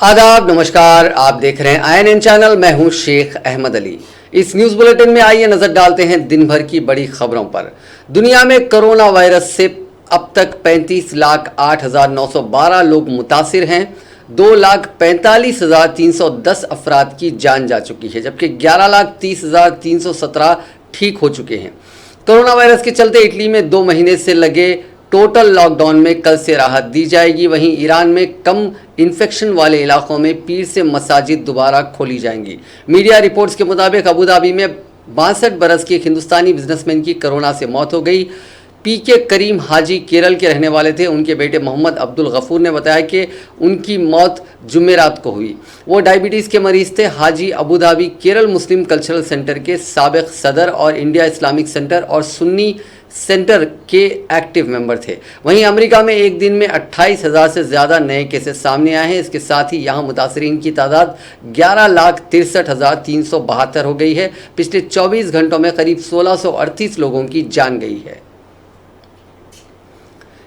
आदाब, नमस्कार। आप देख रहे हैं INN चैनल। मैं हूं शेख अहमद अली। इस न्यूज बुलेटिन में आइए नजर डालते हैं दिन भर की बड़ी खबरों पर। दुनिया में कोरोना वायरस से अब तक 35,08,912 लोग मुतासिर हैं। 2,45,310 अफराद की जान जा चुकी है, जबकि 11,30,317 ठीक हो चुके हैं। कोरोना वायरस के चलते इटली में 2 महीने से लगे टोटल लॉकडाउन में कल से राहत दी जाएगी। वहीं ईरान में कम इन्फेक्शन वाले इलाकों में पीर से मसाजिद दोबारा खोली जाएंगी। मीडिया रिपोर्ट्स के मुताबिक अबू धाबी में 62 बरस के एक हिंदुस्तानी बिजनेसमैन की कोरोना से मौत हो गई। पीके करीम हाजी केरल के रहने वाले थे। उनके बेटे मोहम्मद अब्दुल गफूर ने बताया कि उनकी मौत जुमेरात को हुई। वो डायबिटीज़ के मरीज थे। हाजी अबू धाबी केरल मुस्लिम कल्चरल सेंटर के साबिक सदर और इंडिया इस्लामिक सेंटर और सुन्नी सेंटर के एक्टिव मेंबर थे। वहीं अमेरिका में एक दिन में 28,000 से ज़्यादा नए केसेस सामने आए हैं। इसके साथ ही यहाँ मुतासरीन की तादाद 11,63,372 हो गई है। पिछले 24 घंटों में करीब 1,638 लोगों की जान गई है।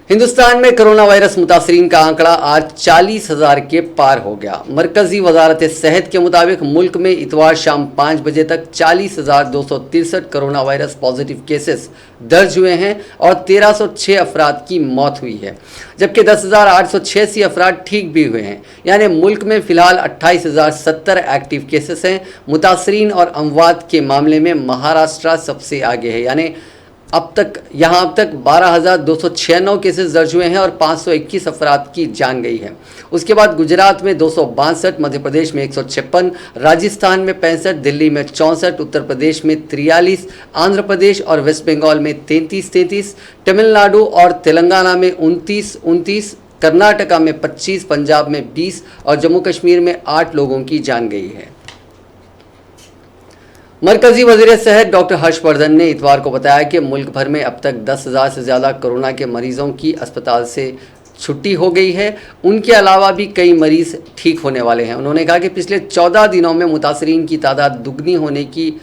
हिंदुस्तान में कोरोना वायरस मुतासरीन का आंकड़ा आज 40,000 के पार हो गया। मरकजी वजारत सेहत के मुताबिक मुल्क में इतवार शाम 5 बजे तक 40,263 कोरोना वायरस पॉजिटिव केसेस दर्ज हुए हैं और 1,306 अफराद की मौत हुई है, जबकि 10,886 अफराद ठीक भी हुए हैं। यानी मुल्क में फ़िलहाल 28,070 एक्टिव केसेस हैं। मुतासरीन और अमवात के मामले में महाराष्ट्र सबसे आगे है। यानी अब तक 12,296 केसेस दर्ज हुए हैं और 521 अफराद की जान गई है। उसके बाद गुजरात में 262, मध्य प्रदेश में 156, राजस्थान में 65, दिल्ली में 64, उत्तर प्रदेश में 43, आंध्र प्रदेश और वेस्ट बंगाल में 33, तमिलनाडु और तेलंगाना में 29, कर्नाटका में 25, पंजाब में 20 और जम्मू कश्मीर में 8 लोगों की जान गई है। मरकजी वज़ीर सेहत डॉक्टर हर्षवर्धन ने इतवार को बताया कि मुल्क भर में अब तक 10,000 से ज़्यादा कोरोना के मरीजों की अस्पताल से छुट्टी हो गई है। उनके अलावा भी कई मरीज़ ठीक होने वाले हैं। उन्होंने कहा कि पिछले 14 दिनों में मुतासरीन की तादाद दुगनी होने की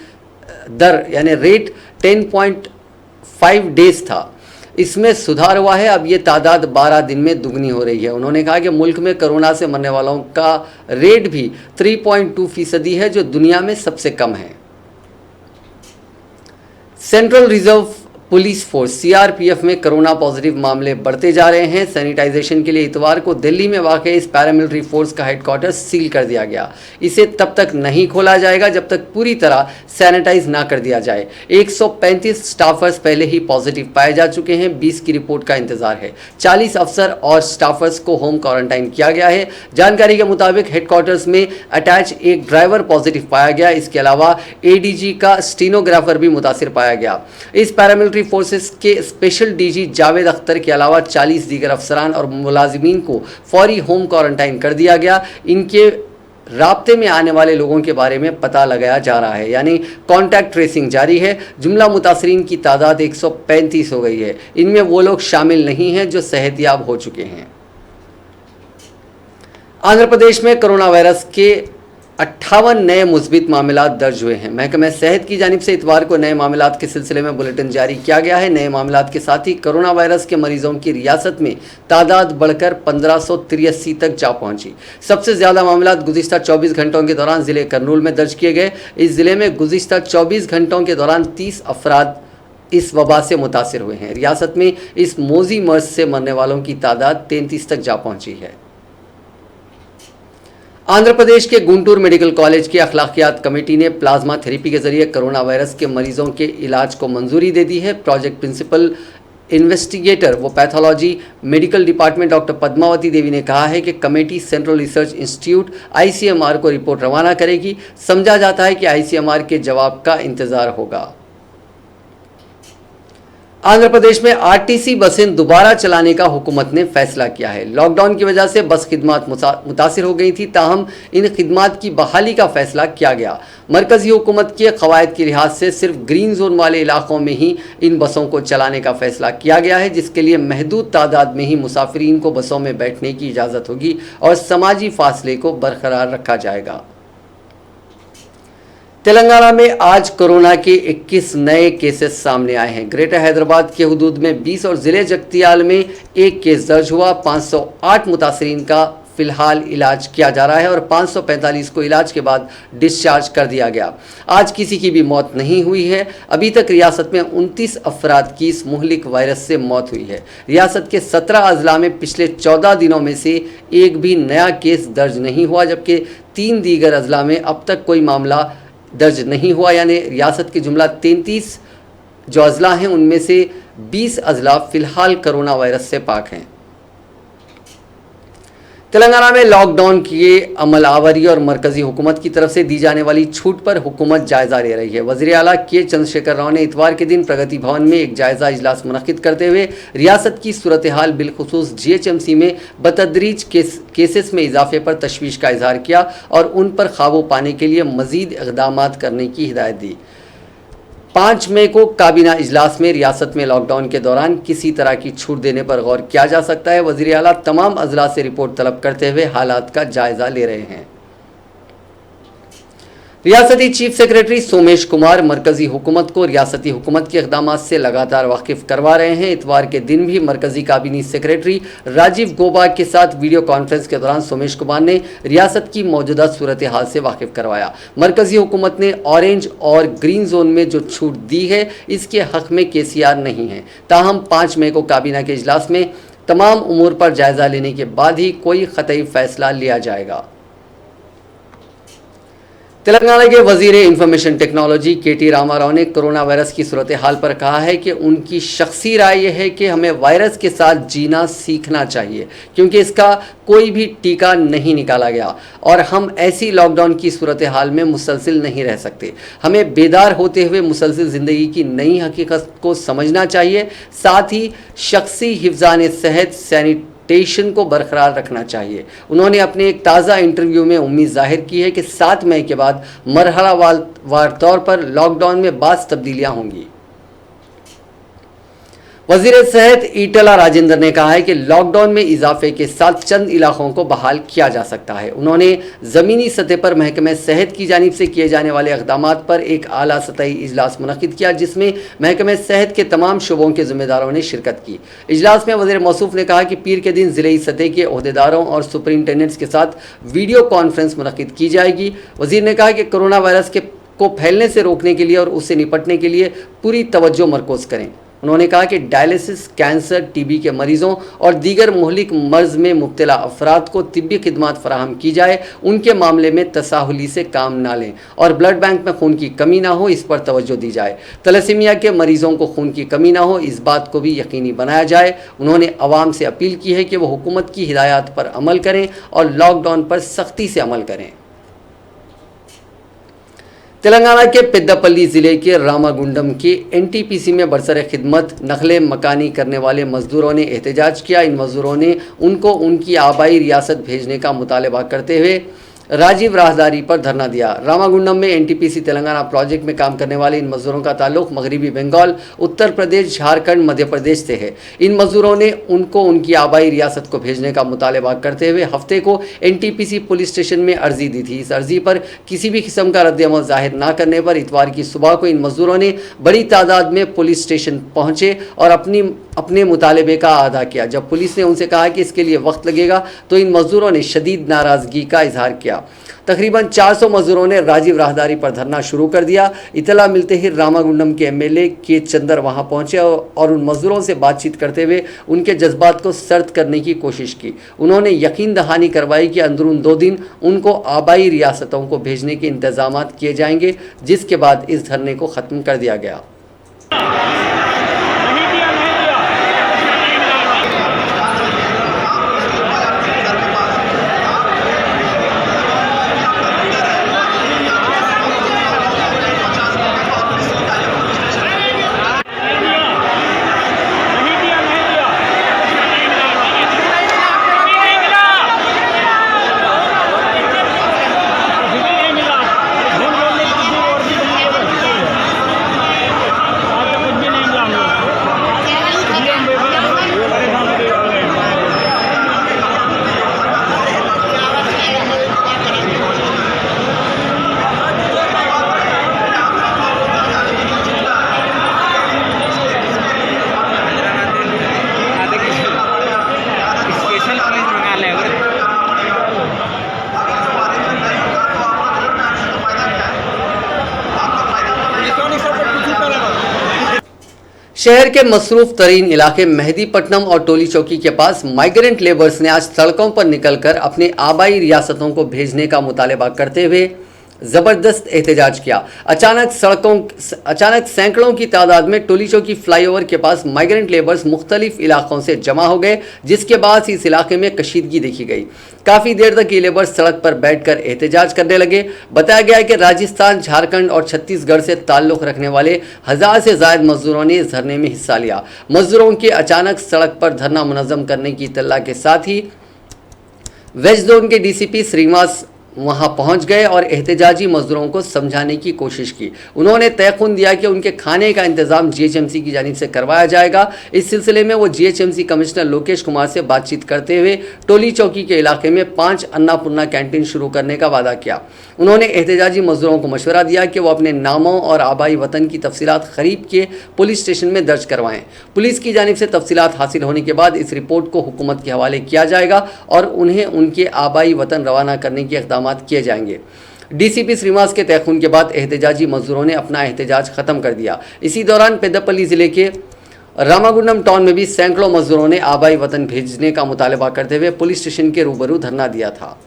दर यानी रेट 10.5 डेज था, इसमें सुधार हुआ है। अब ये तादाद 12 दिन में दुगनी हो रही है। उन्होंने कहा कि मुल्क में कोरोना से मरने वालों का रेट भी 3.2% है, जो दुनिया में सबसे कम है। Central reserve police force CRPF में कोरोना पॉजिटिव मामले बढ़ते जा रहे हैं। सैनिटाइजेशन के लिए इतवार को दिल्ली में वाक़ इस पैरामिलिट्री फोर्स का हेडक्वार्टर सील कर दिया गया। इसे तब तक नहीं खोला जाएगा जब तक पूरी तरह सैनिटाइज ना कर दिया जाए। 135 स्टाफर्स पहले ही पॉजिटिव पाए जा चुके हैं। 20 की रिपोर्ट का इंतजार है। 40 अफसर और स्टाफर्स को होम क्वारंटाइन किया गया है। जानकारी के मुताबिक हेडक्वार्टर्स में अटैच एक ड्राइवर पॉजिटिव पाया गया। इसके अलावा ADG का स्टीनोग्राफर भी मुतासिर पाया गया। इस पैरामिलिट्री फोर्सेस के स्पेशल DG जावेद अख्तर के अलावा 40 दीगर अफसरान और मुलाजिमीन को फौरी होम क्वारंटाइन कर दिया गया। इनके राब्ते में आने वाले लोगों के बारे में पता लगाया जा रहा है, यानी कॉन्टैक्ट ट्रेसिंग जारी है। जुमला मुतासरीन की तादाद 135 हो गई है। इनमें वो लोग शामिल नहीं हैं जो सेहतियाब हो चुके हैं। आंध्र प्रदेश में कोरोना वायरस के 58 नए मुस्बित मामलात दर्ज हुए हैं। महकमा सेहत की जानिब से इतवार को नए मामलात के सिलसिले में बुलेटिन जारी किया गया है। नए मामलात के साथ ही कोरोना वायरस के मरीजों की रियासत में तादाद बढ़कर 1583 तक जा पहुंची। सबसे ज़्यादा मामलात गुज़िश्ता 24 घंटों के दौरान ज़िले करनूल में दर्ज किए गए। इस ज़िले में गुज़िश्ता 24 घंटों के दौरान 30 अफराद इस वबा से मुतासिर हुए हैं। रियासत में इस मोजी मर्ज से मरने वालों की तादाद 33 तक जा पहुँची है। आंध्र प्रदेश के गुंटूर मेडिकल कॉलेज की अखलाकियात कमेटी ने प्लाज्मा थेरेपी के जरिए कोरोना वायरस के मरीजों के इलाज को मंजूरी दे दी है। प्रोजेक्ट प्रिंसिपल इन्वेस्टिगेटर व pathology medical department doctor Padmavati Devi ने कहा है कि committee central research institute ICMR को रिपोर्ट रवाना करेगी। समझा जाता है कि ICMR के जवाब का इंतजार होगा। आंध्र प्रदेश में RTC बसें दोबारा चलाने का हुकूमत ने फैसला किया है। लॉकडाउन की वजह से बस खिदमात मुतासिर हो गई थी, ताहम इन खिदमात की बहाली का फैसला किया गया। मरकजी हुकूमत के कवायद के लिहाज से सिर्फ ग्रीन जोन वाले इलाकों में ही इन बसों को चलाने का फैसला किया गया है, जिसके लिए महदूद तादाद में ही मुसाफिरीन को बसों में बैठने की इजाज़त होगी और समाजी फासले को बरकरार रखा जाएगा। तेलंगाना में आज कोरोना के 21 नए केसेस सामने आए हैं। ग्रेटर हैदराबाद के हुदूद में 20 और ज़िले जगतियाल में 1 केस दर्ज हुआ। 508 मुतासरीन का फिलहाल इलाज किया जा रहा है और 545 को इलाज के बाद डिस्चार्ज कर दिया गया। आज किसी की भी मौत नहीं हुई है। अभी तक रियासत में 29 अफराद की इस मुहलिक वायरस से मौत हुई है। रियासत के 17 अजला में पिछले 14 दिनों में से एक भी नया केस दर्ज नहीं हुआ, जबकि 3 दीगर अजला में अब तक कोई मामला दर्ज नहीं हुआ। यानी रियासत के जुमला 33 जो अजला हैं उनमें से 20 अजला फिलहाल कोरोना वायरस से पाक हैं। तेलंगाना में लॉकडाउन की अमलावरी और मरकजी हुकूमत की तरफ से दी जाने वाली छूट पर हुकूमत जायजा ले रही है। वज़ीर आला के चंद्रशेखर राव ने इतवार के दिन प्रगति भवन में एक जायजा इजलास मुनक्किद करते हुए रियासत की सूरत हाल बिलखुसूस GHMC में बतदरीज केसेस में इजाफे पर तशवीश का इजहार किया और उन पर काबू पाने के लिए मज़ीद इक़दाम करने की हिदायत दी। 5 मई को काबीना इजलास में रियासत में लॉकडाउन के दौरान किसी तरह की छूट देने पर गौर किया जा सकता है। वज़ीर आला तमाम अजला से रिपोर्ट तलब करते हुए हालात का जायजा ले रहे हैं। रियासती चीफ सेक्रेटरी सोमेश कुमार मरकजी हुकूमत को रियासती हुकूमत के इक़दामात से लगातार वाकिफ करवा रहे हैं। इतवार के दिन भी मरकजी काबीना सेक्रेटरी राजीव गौबा के साथ वीडियो कॉन्फ्रेंस के दौरान सोमेश कुमार ने रियासत की मौजूदा सूरत हाल से वाकिफ करवाया। मरकजी हुकूमत ने ऑरेंज और ग्रीन जोन में जो छूट दी है इसके हक़ में KCR नहीं है। ताहम 5 मई को काबीना के इजलास में तमाम उमूर पर जायजा लेने के बाद ही कोई ख़तई फैसला लिया जाएगा। तेलंगाना के वजीर इंफॉर्मेशन टेक्नोलॉजी KT रामाराव ने कोरोना वायरस की सूरत हाल पर कहा है कि उनकी शख्सी राय यह है कि हमें वायरस के साथ जीना सीखना चाहिए, क्योंकि इसका कोई भी टीका नहीं निकाला गया और हम ऐसी लॉकडाउन की सूरत हाल में मुसलसिल नहीं रह सकते। हमें बेदार होते हुए मुसलसिल ज़िंदगी की नई हकीकत को समझना चाहिए। साथ ही शख्सी हिफ्ज़ान सेहत टेशन को बरकरार रखना चाहिए। उन्होंने अपने एक ताज़ा इंटरव्यू में उम्मीद जाहिर की है कि 7 मई के बाद मरहलावार तौर पर लॉकडाउन में बाज़ तब्दीलियां होंगी। वज़ीर सेहत ईटला राजेंद्र ने कहा है कि लॉकडाउन में इजाफे के साथ चंद इलाकों को बहाल किया जा सकता है। उन्होंने ज़मीनी सतह पर महकमे सेहत की जानिब से किए जाने वाले इक़दामात पर एक आला सतही इजलास मुनक्किद किया, जिसमें महकमे सेहत के तमाम शुबों के ज़िम्मेदारों ने शिरकत की। इजलास में वज़ीर मौसूफ ने कहा कि पीर के दिन ज़िले सतह के ओहदेदारों और सुपरिटेंडेंट्स के साथ वीडियो कॉन्फ्रेंस मुनक्किद की जाएगी। वज़ीर ने कहा कि कोरोना वायरस को फैलने से रोकने के लिए और उससे निपटने के लिए पूरी तवज्जो मरकूज़ करें। उन्होंने कहा कि डायलिसिस, कैंसर, TB के मरीजों और दीगर मुहलिक मर्ज में मुब्तला अफराद को तिब्बी खिदमात फराहम की जाए, उनके मामले में तसाहुली से काम ना लें और ब्लड बैंक में खून की कमी ना हो, इस पर तवज्जो दी जाए। तलसीमिया के मरीजों को खून की कमी ना हो, इस बात को भी यकीनी बनाया जाए। उन्होंने अवाम से अपील की है कि वो हुकूमत की हिदायत पर अमल करें और लॉकडाउन पर सख्ती से अमल करें। तेलंगाना के पेद्दापल्ली ज़िले के रामागुंडम के NTPC में बरसर खिदमत नखले मकानी करने वाले मजदूरों ने एहतजाज किया। इन मजदूरों ने उनको उनकी आबाई रियासत भेजने का मुतालबा करते हुए राजीव राहदारी पर धरना दिया। रामागुंडम में NTPC तेलंगाना प्रोजेक्ट में काम करने वाले इन मजदूरों का ताल्लुक मगरबी बंगाल, उत्तर प्रदेश, झारखंड, मध्य प्रदेश से है। इन मजदूरों ने उनको उनकी आबाई रियासत को भेजने का मुतालबा करते हुए हफ्ते को NTPC पुलिस स्टेशन में अर्जी दी थी। इस अर्जी पर किसी भी किस्म का रद्द-ए-अमल जाहिर न करने पर इतवार की सुबह को इन मजदूरों ने बड़ी तादाद में पुलिस स्टेशन पहुंचे और अपने मुतालबे का अदा किया। जब पुलिस ने उनसे कहा कि इसके लिए वक्त लगेगा तो इन मजदूरों ने शदीद नाराज़गी का इजहार किया। तकरीबन 400 मजदूरों ने राजीव राहदारी पर धरना शुरू कर दिया। इतला मिलते ही रामागुंडम के MLA के चंदर वहां पहुंचे और उन मजदूरों से बातचीत करते हुए उनके जज्बात को सर्द करने की कोशिश की। उन्होंने यकीन दहानी करवाई कि अंदरून 2 दिन उनको आबाई रियासतों को भेजने के इंतजामात किए जाएंगे, जिसके बाद इस धरने को ख़त्म कर दिया गया। शहर के मसरूफ तरीन इलाके मेहदीपट्टनम और टोली चौकी के पास माइग्रेंट लेबर्स ने आज सड़कों पर निकलकर अपने आबाई रियासतों को भेजने का मुतालबा करते हुए जबरदस्त एहतजाज किया। अचानक सैकड़ों की तादाद में टोली चौकी फ्लाईओवर के पास माइग्रेंट लेबर्स मुख्तलिफ इलाकों से जमा हो गए, जिसके बाद इस इलाके में कशीदगी देखी गई। काफ़ी देर तक ये लेबर्स सड़क पर बैठकर एहतजाज करने लगे। बताया गया है कि राजस्थान, झारखंड और छत्तीसगढ़ से ताल्लुक़ रखने वाले 1000 से ज़ायद मजदूरों ने इस धरने में हिस्सा लिया। मजदूरों के अचानक सड़क पर धरना मुनज़्ज़म करने की इत्तला के साथ ही वेस्ट जोन के डीसीपी श्रीनिवास वहां पहुंच गए और एहतजाजी मजदूरों को समझाने की कोशिश की। उन्होंने तयक़ुन दिया कि उनके खाने का इंतजाम जीएचएमसी की जानिब से करवाया जाएगा। इस सिलसिले में वो जीएचएमसी कमिश्नर लोकेश कुमार से बातचीत करते हुए टोली चौकी के इलाके में 5 अन्नपूर्णा कैंटीन शुरू करने का वादा किया। उन्होंने एहतजाजी मजदूरों को मशवरा दिया कि वो अपने नामों और आबाई वतन की तफसीलात करीब के पुलिस स्टेशन में दर्ज करवाएं। पुलिस की जानिब से तफसीलात हासिल होने के बाद इस रिपोर्ट को हुकूमत के हवाले किया जाएगा और उन्हें उनके आबाई वतन रवाना करने के इक़दाम किए जाएंगे। डीसीपी श्रीनिवास के तयख़ुन के बाद एहतजाजी मजदूरों ने अपना एहतजाज खत्म कर दिया। इसी दौरान पेद्दापल्ली जिले के रामागुंडम टाउन में भी सैकड़ों मजदूरों ने आबाई वतन भेजने का मुतालबा करते हुए पुलिस स्टेशन के रूबरू धरना दिया था।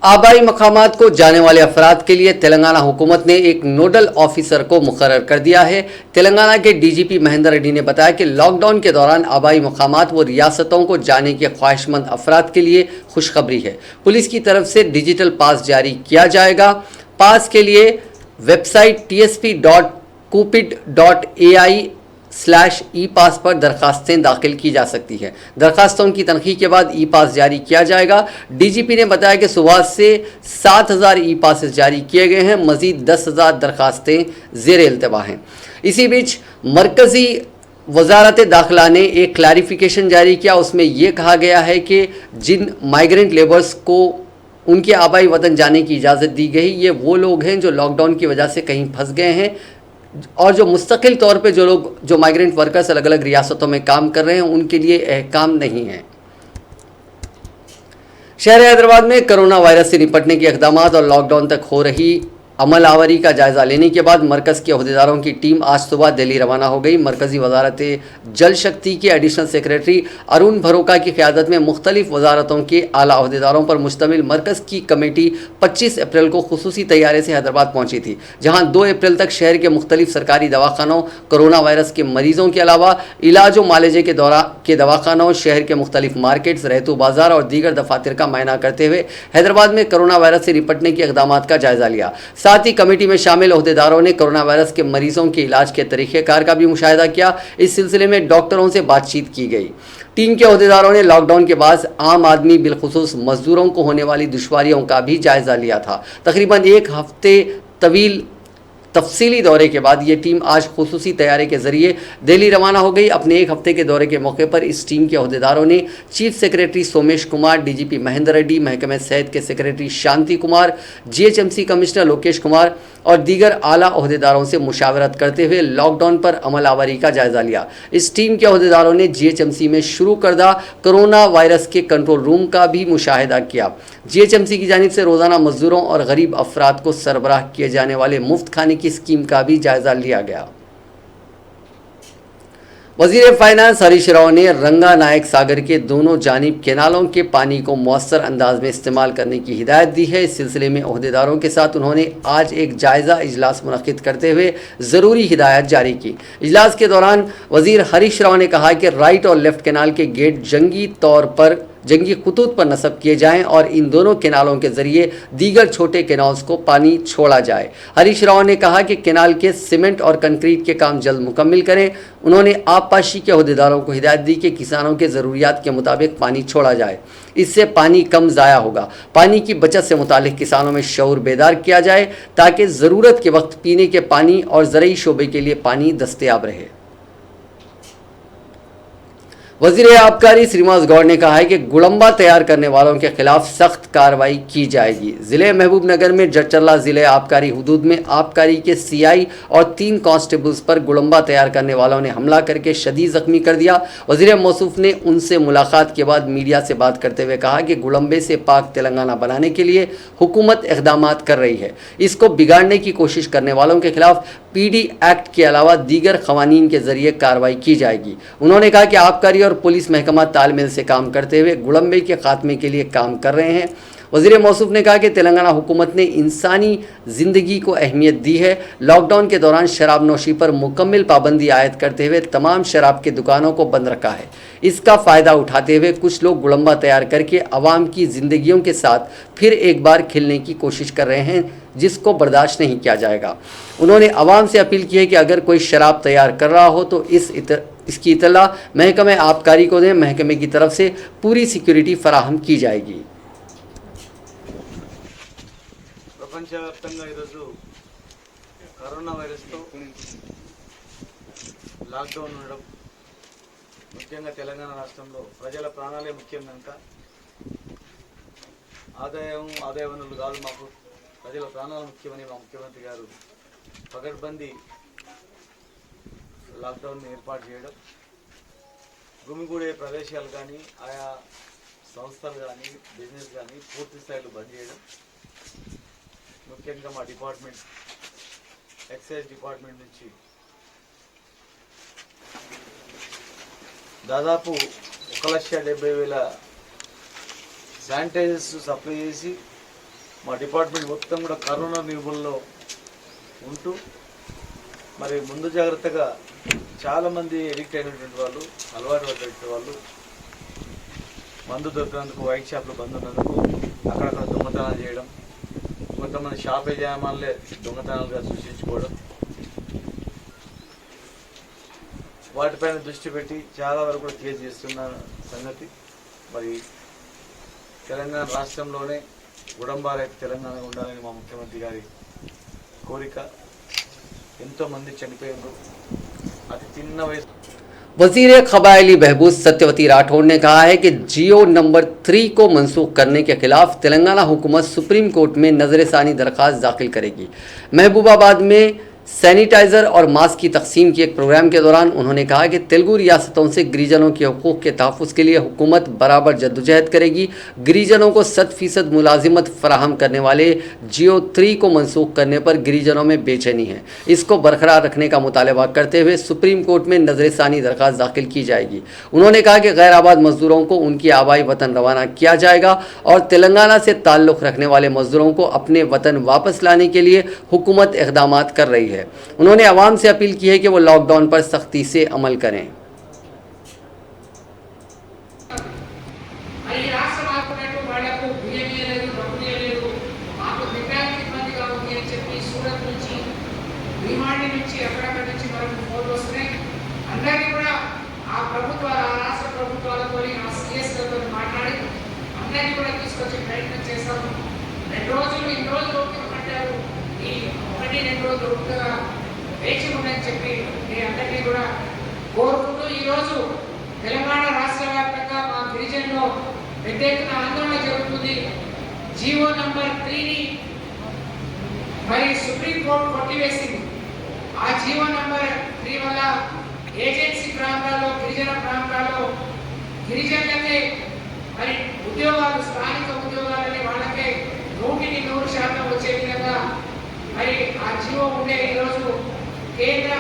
आबाई मकामात को जाने वाले अफराद के लिए तेलंगाना हुकूमत ने एक नोडल ऑफिसर को मुकर्रर कर दिया है। तेलंगाना के डीजीपी महेंद्र रेड्डी ने बताया कि लॉकडाउन के दौरान आबाई मकामात व रियासतों को जाने के ख्वाहिशमंद अफराद के लिए खुशखबरी है। पुलिस की तरफ से डिजिटल पास जारी किया जाएगा। पास के लिए वेबसाइट tsp.cupid.ai/e-pass पर दरखास्तें दाखिल की जा सकती है। दरखास्तों की तनखी के बाद ई पास जारी किया जाएगा। डीजीपी ने बताया कि सुबह से 7000 ई पासेस जारी किए गए हैं। मजीद 10,000 दरखास्तें ज़ेर इल्तवा हैं। इसी बीच मरकज़ी वजारत दाखिला ने एक क्लैरिफिकेशन जारी किया। उसमें यह कहा गया है कि जिन माइग्रेंट लेबर्स को उनके आबाई वतन जाने की इजाज़त दी गई, ये वो लोग हैं जो लॉकडाउन की वजह से कहीं फंस गए हैं और जो मुस्तकिल तौर पे जो माइग्रेंट वर्कर्स अलग अलग रियासतों में काम कर रहे हैं, उनके लिए अहकाम नहीं है। शहर हैदराबाद में कोरोना वायरस से निपटने के इक़दाम और लॉकडाउन तक हो रही अमल आवरी का जायज़ा लेने के बाद मरकज़ के अहदेदारों की टीम आज सुबह दिल्ली रवाना हो गई। मरकज़ी वजारत जल शक्ति के एडिशनल सेक्रेटरी अरुण भरोका की क़यादत में मुख्तलिफ वजारतों के आला अहदेदारों पर मुश्तमिल मरकज़ की कमेटी 25 अप्रैल को खुसूसी तैयारे से हैदराबाद पहुँची थी, जहाँ 2 अप्रैल तक शहर के मुख्तलिफ सरकारी दवाखानों, कोरोना वायरस के मरीजों के अलावा इलाज व मालजे के दवाखानों, शहर के मुख्तलिफ मार्केट्स, रहतू बाजार और दीगर दफातर का मायना करते हुए हैदराबाद में कोरोना वायरस से निपटने के इक़दाम का जायज़ा लिया। साथ ही कमेटी में शामिल अहदेदारों ने कोरोना वायरस के मरीजों के इलाज के तरीक़ेकार का भी मुशाहिदा किया। इस सिलसिले में डॉक्टरों से बातचीत की गई। टीम के अहदेदारों ने लॉकडाउन के बाद आम आदमी बिलखुसूस मजदूरों को होने वाली दुश्वारियों का भी जायज़ा लिया था। तकरीबन 1 हफ्ते तफसीली दौरे के बाद ये टीम आज खुसूसी तैयारी के जरिए दिल्ली रवाना हो गई। अपने एक हफ्ते के दौरे के मौके पर इस टीम के अहदेदारों ने chief secretary Somesh Kumar, DGP Mahendra Reddy, महकमे सेहत के secretary Shanti Kumar, GHMC commissioner Lokesh Kumar और दीगर आला अहदेदारों से मुशावरत करते हुए लॉकडाउन पर अमल आवरी का जायजा लिया। इस टीम के अहदेदारों ने जीएचएमसी में शुरू करदा कोरोना वायरस के कंट्रोल रूम का भी मुशाहिदा किया। जीएचएमसी की जानिब से रोजाना मजदूरों और गरीब अफराद को सरबराह किए जाने वाले मुफ्त खाने की स्कीम का भी जायजा लिया गया। वजीर फाइनेंस हरीश राव ने रंगा नायक सागर के दोनों जानिब केनालों के पानी को मौसर अंदाज में इस्तेमाल करने की हिदायत दी है। इस सिलसिले में अहदेदारों के साथ उन्होंने आज एक जायज़ा इजलास मुनक्किद करते हुए ज़रूरी हिदायत जारी की। इजलास के दौरान वजीर हरीश राव ने कहा कि राइट और लेफ्ट केनाल के गेट जंगी खतूत पर नस्ब किए जाएं और इन दोनों केनालों के जरिए दीगर छोटे केनाल्स को पानी छोड़ा जाए। हरीश राव ने कहा कि केनाल के सीमेंट और कंक्रीट के काम जल्द मुकम्मल करें। उन्होंने आबपाशी के अहदेदारों को हिदायत दी कि किसानों के ज़रूरियात के मुताबिक पानी छोड़ा जाए, इससे पानी कम ज़ाया होगा। पानी की बचत से मुतालिक किसानों में शऊर बेदार किया जाए ताकि ज़रूरत के वक्त पीने के पानी और ज़रई शोबे के लिए पानी दस्तयाब रहे। वज़ीर आबकारी श्रीनिवास गौड़ ने कहा है कि गुड़म्बा तैयार करने वालों के खिलाफ सख्त कार्रवाई की जाएगी। ज़िले महबूबनगर में जचरला ज़िले आबकारी हुदूद में आबकारी के सीआई और 3 कांस्टेबल्स पर गुड़म्बा तैयार करने वालों ने हमला करके शदीद ज़ख्मी कर दिया। वज़ीर मौसूफ ने उनसे मुलाकात के बाद मीडिया से बात करते हुए कहा कि गुड़म्बे से पाक तेलंगाना बनाने के लिए हुकूमत इक़दामात कर रही है। इसको बिगाड़ने की कोशिश करने वालों के खिलाफ पीडी एक्ट के अलावा दीगर क़वानीन के ज़रिए कार्रवाई की जाएगी। उन्होंने कहा कि आबकारी और पुलिस महकमा तालमेल से काम करते हुए गुड़म्बे के खात्मे के लिए काम कर रहे हैं। वज़ीर मौसूफ ने कहा कि तेलंगाना हुकूमत ने इंसानी ज़िंदगी को अहमियत दी है। लॉकडाउन के दौरान शराब नोशी पर मुकम्मल पाबंदी आयद करते हुए तमाम शराब की दुकानों को बंद रखा है। इसका फ़ायदा उठाते हुए कुछ लोग गुड़म्बा तैयार करके आवाम की ज़िंदगियों के साथ फिर एक बार खिलने की कोशिश कर रहे हैं, जिसको बर्दाश्त नहीं किया जाएगा। उन्होंने आवाम से अपील की है कि अगर कोई शराब तैयार कर रहा हो तो इसकी इतला महकमे आबकारी को दें। महकमे की तरफ से पूरी सिक्योरिटी फराहम की जाएगी। ప్రపంచవ్యాప్తంగా ఈరోజు కరోనా వైరస్తో లాక్డౌన్ ఉండడం, ముఖ్యంగా తెలంగాణ రాష్ట్రంలో ప్రజల ప్రాణాలే ముఖ్యం కనుక ఆదాయ వనరులు కాదు, మాకు ప్రజల ప్రాణాలు ముఖ్యమని మా ముఖ్యమంత్రి గారు పగడ్బందీ లాక్డౌన్ ఏర్పాటు చేయడం, గుమిగూడే ప్రదేశాలు కానీ ఆయా సంస్థలు కానీ బిజినెస్ కానీ పూర్తి స్థాయిలో బంద్ చేయడం, ముఖ్యంగా మా డిపార్ట్మెంట్ ఎక్సైజ్ డిపార్ట్మెంట్ నుంచి దాదాపు 1,70,000 శానిటైజర్స్ సప్లై చేసి మా డిపార్ట్మెంట్ మొత్తం కూడా కరోనా నిర్మూలనలో ఉంటూ మరి ముందు జాగ్రత్తగా చాలామంది ఎడిక్ట్ అయినటువంటి వాళ్ళు, అలవాటు పడినటువంటి వాళ్ళు, మందు దొరికినందుకు వైట్ షాప్లో బంద్ ఉన్నందుకు అక్కడక్కడ దొంగతనాలు చేయడం, కొంతమంది షాప్ యజమానులే దొంగతనాలుగా సృష్టించుకోవడం, వాటిపైన దృష్టి పెట్టి చాలా వరకు కూడా కేసు చేస్తున్న సంగతి మరి తెలంగాణ రాష్ట్రంలోనే గుడంబారైతే తెలంగాణ ఉండాలని మా ముఖ్యమంత్రి గారి కోరిక. ఎంతోమంది చనిపోయారు అతి చిన్న వయసు. वज़ीर क़बायली बहबूद सत्यवती राठौड़ ने कहा है कि जियो नंबर 3 को मनसूख करने के खिलाफ तेलंगाना हुकूमत सुप्रीम कोर्ट में नज़र-ए-सानी दरख्वास्त दाखिल करेगी। महबूबाबाद में सैनिटाइज़र और मास्क की तकसीम की एक प्रोग्राम के दौरान उन्होंने कहा कि तेलुगु रियासतों से गिरिजनों के हकूक़ के तहफ़्फ़ुज़ के लिए हुकूमत बराबर जद्दोजहद करेगी। गिरिजनों को 100% मुलाजिमत फराहम करने वाले जियो 3 को मनसूख करने पर गिरिजनों में बेचैनी है। इसको बरकरार रखने का मुतालबा करते हुए सुप्रीम कोर्ट में नज़र-ए-सानी दरख्वास्त दाखिल की जाएगी। उन्होंने कहा कि गैर आबाद मज़दूरों को उनकी आबाई वतन रवाना किया जाएगा और तेलंगाना से ताल्लुक़ रखने वाले मज़दूरों को अपने वतन वापस लाने के लिए हुकूमत इक़दामात कर रही है। उन्होंने आवाम से अपील की है कि वो लॉकडाउन पर सख्ती से अमल करें। రెండు రోజులు 2 రోజులు ఓపిక పట్టారు. ఈ 1-2 రోజులు దొరుకుతుందా వేచి ఉందని చెప్పి మీ అందరినీ కూడా కోరుకుంటూ ఈరోజు తెలంగాణ రాష్ట్ర వ్యాప్తంగా మా గిరిజనులో పెద్ద ఎత్తున ఆందోళన జరుగుతుంది. జీవో నంబర్ 3ని మరి సుప్రీంకోర్టు కొట్టివేసింది. ఆ జీవో నంబర్ 3 వల్ల ఏజెన్సీ ప్రాంతాల్లో గిరిజన ప్రాంతాల్లో గిరిజనులకే మరి ఉద్యోగాలు స్థానిక ఉద్యోగాలని వాళ్ళకే 100% వచ్చే విధంగా మరి ఆ జీవో ఉండే ఈరోజు కేంద్ర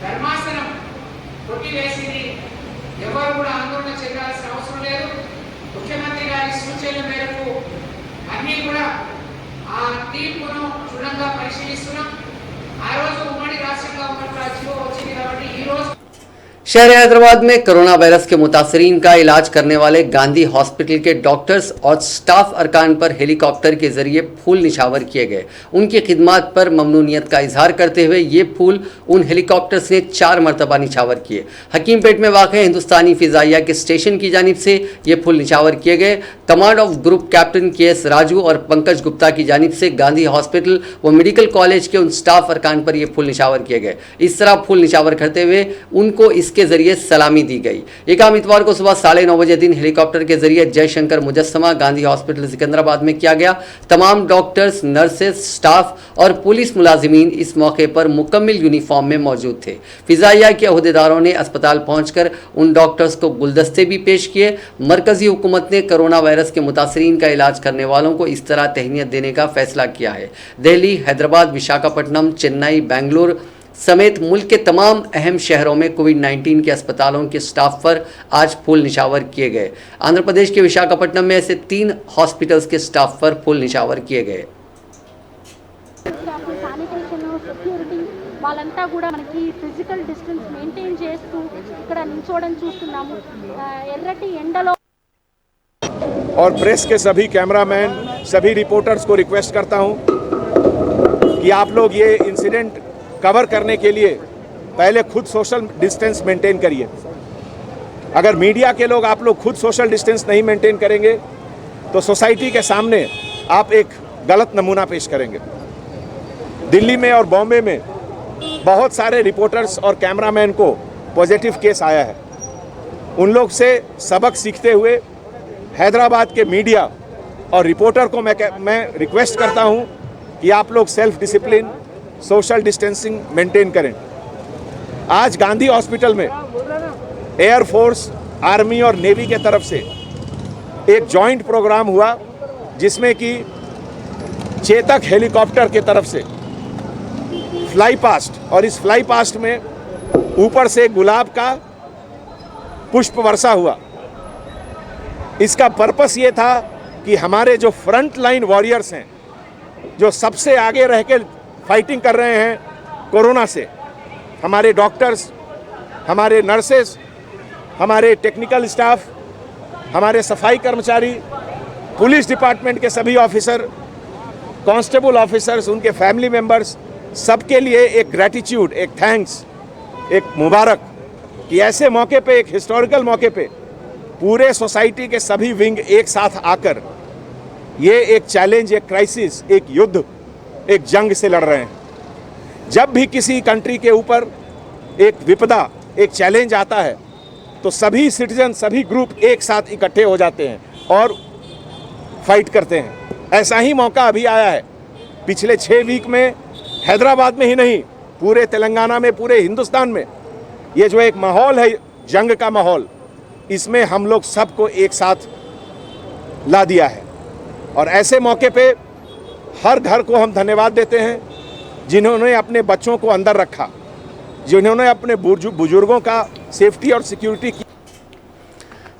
ధర్మాసనం కొట్టివేసింది. ఎవరు కూడా ఆందోళన చెందాల్సిన అవసరం లేదు. ముఖ్యమంత్రి గారి సూచనల మేరకు అన్నీ కూడా ఆ తీర్పును క్షుణ్ణంగా పరిశీలిస్తున్నాం. ఆ రోజు ఉమ్మడి రాష్ట్రంగా ఉన్నప్పుడు ఆ జీవో వచ్చింది కాబట్టి ఈ రోజు शहर हैदराबाद में कोरोना वायरस के मुतासरीन का इलाज करने वाले गांधी हॉस्पिटल के डॉक्टर्स और स्टाफ अरकान पर हेलीकॉप्टर के जरिए फूल निछावर किए गए। उनकी खिदमत पर ममनूनियत का इजहार करते हुए ये फूल उन हेलीकॉप्टर्स ने 4 मरतबा निछावर किए। हकीमपेट में वाक़ हिंदुस्तानी फिजाइया के स्टेशन की जानिब से ये फूल निछावर किए गए। Command of group captain KS Raju और पंकज गुप्ता की जानिब से गांधी हॉस्पिटल व मेडिकल कॉलेज के उन स्टाफ अरकान पर ये फूल निछावर किए गए। इस तरह फूल निछावर करते हुए उनको इसके जरिए सलामी दी गई। ये काम इतवार को सुबह 9:30 बजे दिन हेलीकॉप्टर के जरिए जयशंकर मुजस्समा गांधी हॉस्पिटल सिकंदराबाद में किया गया। तमाम डॉक्टर्स, नर्सेस, स्टाफ और पुलिस मुलाजिमीन इस मौके पर मुकम्मल यूनिफॉर्म में मौजूद थे। फिजाइया के अहदेदारों ने अस्पताल पहुंचकर उन डॉक्टर्स को गुलदस्ते भी पेश किए। मरकजी हुकूमत ने कोरोना वायरस के मुतासरीन का इलाज करने वालों को इस तरह तहनीत देने का फैसला किया है। दिल्ली, हैदराबाद, विशाखापट्टनम, चेन्नई, बेंगलुरु समेत मुल्क के तमाम अहम शहरों में कोविड-19 के अस्पतालों के स्टाफ पर आज फूल निछावर किए गए। आंध्र प्रदेश के विशाखापट्टनम में ऐसे 3 हॉस्पिटल्स के स्टाफ पर फूल निछावर किए गए। శానిటేషన్, సెక్యూరిటీ వాళ్ళంతా కూడా మనకి ఫిజికల్ డిస్టెన్స్ మెయింటైన్ చేస్తూ ఇక్కడ నిల్చోవడం చూస్తున్నాము. ఎర్రటి ఎండలో और प्रेस के सभी कैमरामैन, सभी रिपोर्टर्स को रिक्वेस्ट करता हूं कि आप लोग ये इंसिडेंट कवर करने के लिए पहले खुद सोशल डिस्टेंस मेंटेन करिए। अगर मीडिया के लोग आप लोग खुद सोशल डिस्टेंस नहीं मेंटेन करेंगे तो सोसाइटी के सामने आप एक गलत नमूना पेश करेंगे। दिल्ली में और बॉम्बे में बहुत सारे रिपोर्टर्स और कैमरामैन को पॉजिटिव केस आया है। उन लोग से सबक सीखते हुए हैदराबाद के मीडिया और रिपोर्टर को मैं रिक्वेस्ट करता हूं कि आप लोग self discipline, social distancing maintain करें। आज गांधी हॉस्पिटल में एयरफोर्स, आर्मी और नेवी के तरफ से एक जॉइंट प्रोग्राम हुआ जिसमें कि चेतक हेलीकॉप्टर के तरफ से फ्लाई पास्ट, और इस फ्लाई पास्ट में ऊपर से गुलाब का पुष्प वर्षा हुआ। इसका पर्पस ये था कि हमारे जो फ्रंट लाइन वॉरियर्स हैं, जो सबसे आगे रह के फाइटिंग कर रहे हैं कोरोना से, हमारे डॉक्टर्स, हमारे नर्सेस, हमारे टेक्निकल स्टाफ, हमारे सफाई कर्मचारी, पुलिस डिपार्टमेंट के सभी ऑफिसर, कांस्टेबल ऑफिसर्स, उनके फैमिली मेंबर्स, सबके लिए एक ग्रैटिट्यूड, एक थैंक्स, एक मुबारक कि ऐसे मौके पे, एक हिस्टोरिकल मौके पे पूरे सोसाइटी के सभी विंग एक साथ आकर ये एक चैलेंज, एक क्राइसिस, एक युद्ध, एक जंग से लड़ रहे हैं। जब भी किसी कंट्री के ऊपर एक विपदा, एक चैलेंज आता है तो सभी सिटीजन, सभी ग्रुप एक साथ इकट्ठे हो जाते हैं और फाइट करते हैं। ऐसा ही मौका अभी आया है। पिछले 6 वीक में हैदराबाद में ही नहीं, पूरे तेलंगाना में, पूरे हिंदुस्तान में ये जो एक माहौल है, जंग का माहौल, इसमें हम लोग सबको एक साथ ला दिया है। और ऐसे मौके पे हर घर को हम धन्यवाद देते हैं जिन्होंने अपने बच्चों को अंदर रखा, जिन्होंने अपने बुजुर्गों का सेफ्टी और सिक्योरिटी की।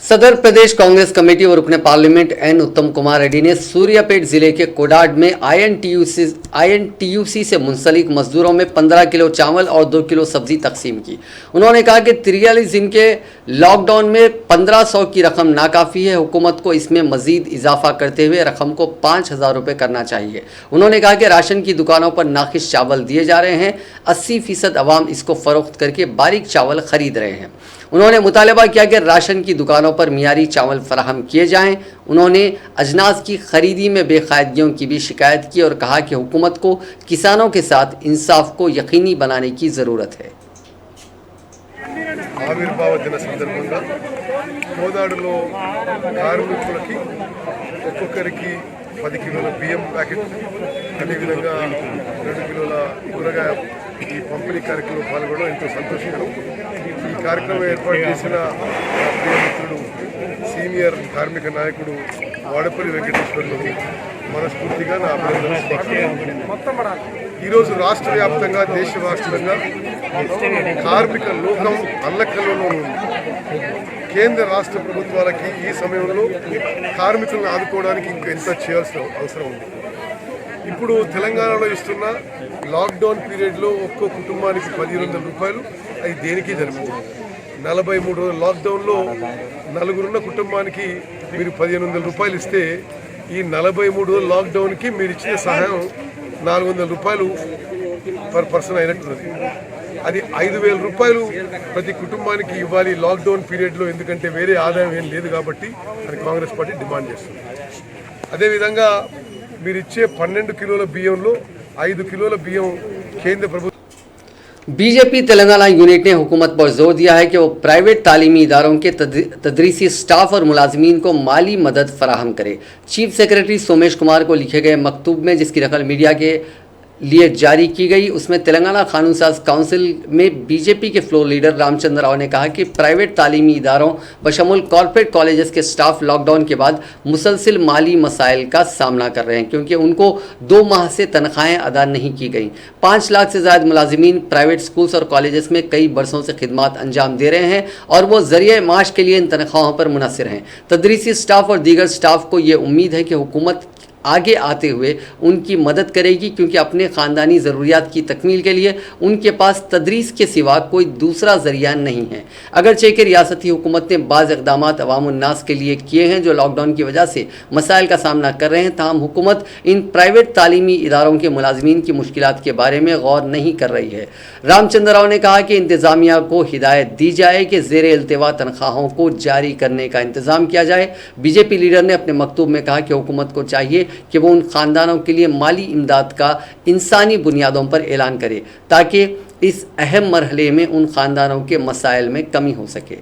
सदर प्रदेश कांग्रेस कमेटी और रुकने पार्लियामेंट एन उत्तम कुमार रेड्डी ने सूर्यापेट जिले के कोडाड में आईएनटीयूसी से मुंसलिक मजदूरों में 15 किलो चावल और 2 किलो सब्जी तकसीम की। उन्होंने कहा कि 43 दिन के लॉकडाउन में 1500 की रकम नाकाफ़ी है। हुकूमत को इसमें मजीद इजाफा करते हुए रकम को 5000 रुपये करना चाहिए। उन्होंने कहा कि राशन की दुकानों पर नाखिस चावल दिए जा रहे हैं, 80% अवाम इसको फ़रोख्त करके बारीक चावल ख़रीद रहे हैं। उन्होंने मुतालबा किया कि राशन की दुकानों पर मियारी चावल फराहम किए जाएं। उन्होंने अजनास की खरीदी में बेकायदगियों की भी शिकायत की और कहा कि हुकूमत को किसानों के साथ इंसाफ को यकीनी बनाने की ज़रूरत है। ఆవిర్భావ దిన సందర్భంగా కోదాడులో కార్మికులకి ఒక్కొక్కరికి 10 కిలోల బియ్యం ప్యాకెట్, అదేవిధంగా 2 కిలోల కూరగాయ ఈ పంపిణీ కార్యక్రమంలో పాల్గొనడం ఎంతో సంతోషకరం. ఈ కార్యక్రమం ఏర్పాటు చేసిన ప్రియమిత్రుడు సీనియర్ కార్మిక నాయకుడు వాడపల్లి వెంకటేశ్వర్లు మనస్ఫూర్తిగా నా అభినందనలు. ఈరోజు రాష్ట్ర వ్యాప్తంగా దేశవ్యాప్తంగా కార్మిక లోకం అల్లకల్లోనూ ఉంది. కేంద్ర రాష్ట్ర ప్రభుత్వాలకి ఈ సమయంలో కార్మికులను ఆదుకోవడానికి ఇంకా ఎంత చేయాల్సిన అవసరం ఉంది. ఇప్పుడు తెలంగాణలో ఇస్తున్న లాక్డౌన్ పీరియడ్లో ఒక్కో కుటుంబానికి 1500 రూపాయలు, అది దేనికి జరిగింది. 43 రోజుల లాక్డౌన్లో నలుగురున్న కుటుంబానికి మీరు 1500 రూపాయలు ఇస్తే ఈ 43 రోజుల లాక్డౌన్కి మీరు ఇచ్చిన సహాయం 400 రూపాయలు పర్ పర్సన్ అయినట్టున్నది. అది 5000 రూపాయలు ప్రతి కుటుంబానికి ఇవ్వాలి లాక్డౌన్ పీరియడ్లో, ఎందుకంటే వేరే ఆదాయం ఏం లేదు కాబట్టి అని కాంగ్రెస్ పార్టీ డిమాండ్ చేస్తుంది. అదేవిధంగా మీరు ఇచ్చే 12 కిలోల బియ్యంలో 5 కిలోల బియ్యం కేంద్ర ప్రభుత్వం. बीजेपी तेलंगाना यूनिट ने हुकूमत पर जोर दिया है कि वो प्राइवेट तालीमी इदारों के तदरीसी स्टाफ और मुलाजमीन को माली मदद फराहम करे। चीफ सेक्रेटरी सोमेश कुमार को लिखे गए मकतूब में, जिसकी नकल मीडिया के लिए जारी की गई, उसमें तेलंगाना कानून साज काउंसिल में बीजेपी के फ्लोर लीडर रामचंद्र राव ने कहा कि प्राइवेट तालीमी इदारों बशमूल कॉर्पोरेट कॉलेजेस के स्टाफ लॉकडाउन के बाद मुसलसिल माली मसाइल का सामना कर रहे हैं, क्योंकि उनको 2 माह से तनख्वाहें अदा नहीं की गई। 5 लाख से ज़्यादा मुलाजिमीन प्राइवेट स्कूल्स और कॉलेजेस में कई बरसों से खिदमात अंजाम दे रहे हैं और वो ज़रिए माश के लिए इन तनख्वाहों पर मुनसर हैं। तदरीसी स्टाफ और दीगर स्टाफ को ये उम्मीद है कि हुकूमत आगे आते हुए उनकी मदद करेगी, क्योंकि अपने ख़ानदानी ज़रूरियात की तकमील के लिए उनके पास तदरीस के सिवा कोई दूसरा ज़रिया नहीं है। अगरचे कि रियासती हुकूमत ने बाज़ इक़दामात अवामुन्नास के लिए किए हैं जो लॉकडाउन की वजह से मसाइल का सामना कर रहे हैं, ताहम हुकूमत इन प्राइवेट तालीमी इदारों के मुलाजमीन की मुश्किलात के बारे में गौर नहीं कर रही है। रामचंद्र राव ने कहा कि इंतज़ामिया को हिदायत दी जाए कि ज़ेर इल्तिवा तनख्वाहों को जारी करने का इंतज़ाम किया जाए। बीजेपी लीडर ने अपने मकतूब में कहा कि हुकूमत को चाहिए कि वो उन ख़ानदानों के लिए माली इमदाद का इंसानी बुनियादों पर ऐलान करे, ताकि इस अहम मरहले में उन ख़ानदानों के मसाइल में कमी हो सके।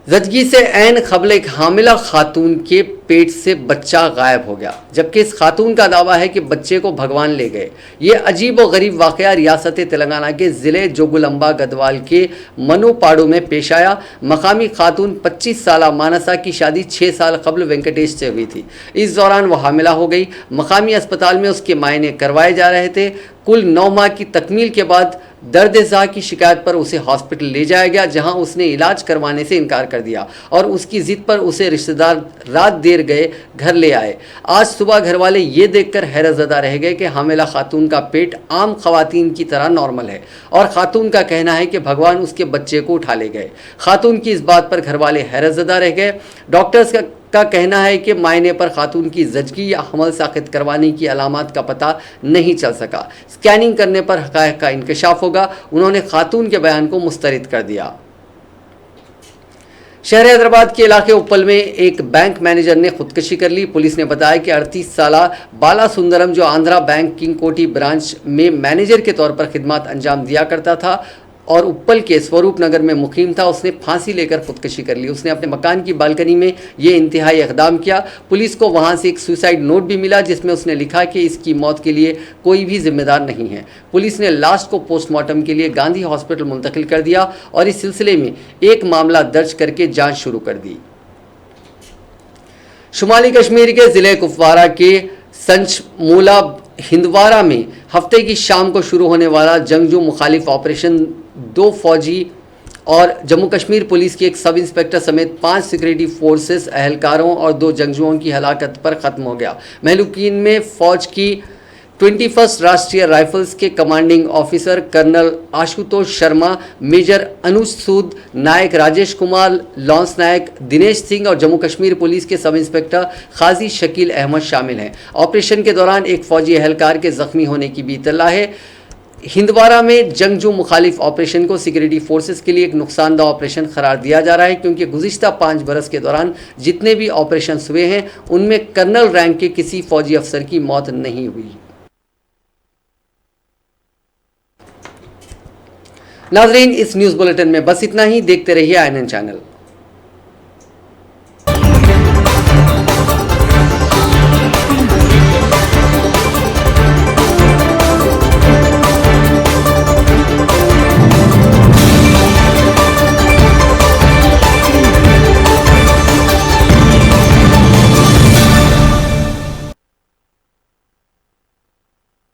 ज़चगी से ऐन क़ब्ल एक हामिला खातून के पेट से बच्चा गायब हो गया, जबकि इस खातून का दावा है कि बच्चे को भगवान ले गए। ये अजीब और गरीब वाक़या रियासत तेलंगाना के ज़िले जोगुलंबा गदवाल के मनोपाड़ू में पेश आया। मकामी खातून 25 साला मानसा की शादी 6 साल कबल वेंकटेश से हुई थी। इस दौरान वह हामिला हो गई। मकामी अस्पताल में उसके मायने करवाए जा रहे थे। कुल 9 माह की तकमील के बाद दर्द-ए-ज़ा की शिकायत पर उसे हॉस्पिटल ले जाया गया, जहां उसने इलाज करवाने से इनकार कर दिया और उसकी ज़िद पर उसे रिश्तेदार रात देर गए घर ले आए। आज सुबह घर वाले ये देखकर हैरतज़दा रह गए कि हामिला खातून का पेट आम खवातीन की तरह नॉर्मल है और खातून का कहना है कि भगवान उसके बच्चे को उठा ले गए। खातून की इस बात पर घर वाले हैरतज़दा रह गए। डॉक्टर्स का कहना है कि मायने पर खातून की ज़चगी या हमल साक़ित करवाने की अलामात का पता नहीं चल सका। स्कैनिंग करने पर हक़ाइक़ का इंकशाफ होगा। उन्होंने खातून के बयान को मुस्तरद कर दिया। शहर हैदराबाद के इलाके उप्पल में एक बैंक मैनेजर ने खुदकशी कर ली। पुलिस ने बताया कि 38 साला बाला सुंदरम, जो आंध्रा बैंक किंग कोटी ब्रांच में मैनेजर के तौर पर खिदमत अंजाम दिया करता था और उप्पल के स्वरूप नगर में मुकीम था, उसने फांसी लेकर खुदकशी कर ली। उसने अपने मकान की बालकनी में ये इंतहाई इक़दाम किया। पुलिस को वहाँ से एक सुसाइड नोट भी मिला, जिसमें उसने लिखा कि इसकी मौत के लिए कोई भी जिम्मेदार नहीं है। पुलिस ने लाश को पोस्टमार्टम के लिए गांधी हॉस्पिटल मुंतकिल कर दिया और इस सिलसिले में एक मामला दर्ज करके जाँच शुरू कर दी। शुमाली कश्मीर के ज़िले कुपवारा के संचमूला हिंदवारा में हफ्ते की शाम को शुरू होने वाला जंगजू मुखालिफ ऑपरेशन 2 फौजी और जम्मू कश्मीर पुलिस के एक सब इंस्पेक्टर समेत 5 सिक्योरिटी फोर्सेस अहलकारों और 2 जंगजुओं की हलाकत पर ख़त्म हो गया। महलूकीन में फ़ौज की 21st राष्ट्रीय राइफल्स के commanding officer colonel Ashutosh Sharma, major Anuj Sood, Naik Rajesh Kumar, lance Naik Dinesh Singh और जम्मू कश्मीर पुलिस के सब इंस्पेक्टर खाजी शकील अहमद शामिल हैं। ऑपरेशन के दौरान एक फ़ौजी एहलकार के ज़ख्मी होने की भी इत्तला है। हिंदवारा में जंगजू मुखालिफ ऑपरेशन को सिक्योरिटी फोर्सेस के लिए एक नुकसानदा ऑपरेशन करार दिया जा रहा है, क्योंकि गुज़िश्ता 5 बरस के दौरान जितने भी ऑपरेशन हुए हैं उनमें कर्नल रैंक के किसी फौजी अफसर की मौत नहीं हुई। नाजरीन, इस न्यूज़ बुलेटिन में बस इतना ही। देखते रहिए INN चैनल।